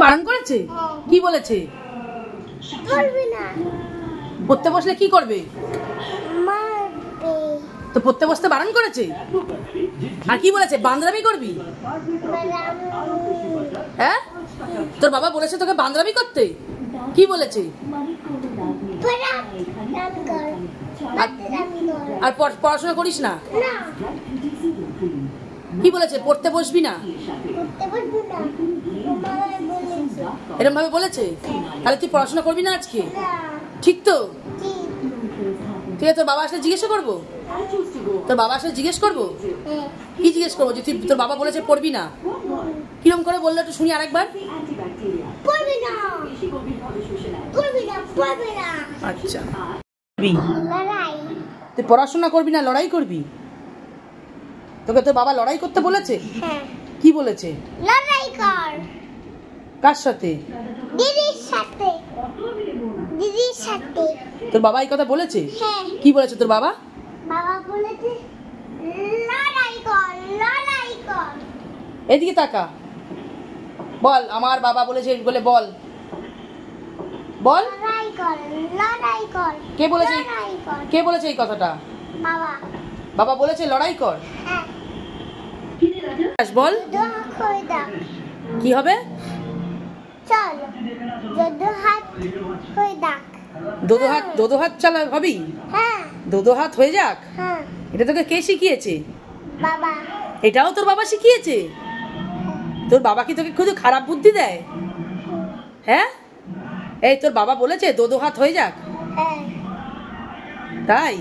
বারণ করেছে? কি বলেছে? পড়তে বসলে কি করবে? তো পড়তে বসতে বারণ করেছে। আর কি বলেছে? বান্দরামি করবি? হ্যাঁ, তোর বাবা বলেছে তোকে বান্দরামি করতে? কি বলেছে? আর পড়াশোনা করিস না? কি বলেছে? পড়তে বসবি না? এরকম ভাবে বলেছে? তাহলে তুই পড়াশোনা করবি না আজকে? ঠিক তো? ঠিক আছে, তোর বাবা আসলে জিজ্ঞেস করবো? তোর বাবা আসলে জিজ্ঞেস করবো? কি জিজ্ঞেস করবো? যে তুই তোর বাবা বলেছে পড়বি না, কিরম করে বললে একটু শুনি আরেকবার। আচ্ছা, তুই পড়াশোনা করবি না লড়াই করবি? তোকে তোর বাবা লড়াই করতে বলেছে? কি বলেছে? লড়াই কর। কার সাথে? দিদির সাথে। দিদির সাথে। তোর বাবা এই কথা বলেছে? হ্যাঁ। কি বলেছে তোর বাবা? বাবা বলেছে লড়াই কর, লড়াই কর। এদিকে তাকা, বল আমার বাবা বলেছে বলে বল, বল। লড়াই কর, লড়াই কর। কে বলেছে? কে বলেছে এই কথাটা? বাবা। বাবা বলেছে লড়াই কর? হ্যাঁ। বল। কি হবে? চল, দুটো হাত হয়ে ডাক। দোদো হাত চালা হবি? হ্যাঁ। দোদো হাত হয়ে যাক? হ্যাঁ। এটা তোকে কে শিখিয়েছে? বাবা। এটাও তোর বাবা শিখিয়েছে? তোর বাবা কি তোকে শুধু খারাপ বুদ্ধি দেয়? হ্যাঁ, এই তোর বাবা বলেছে দোদো হাত হয়ে যাক? হ্যাঁ। তাই?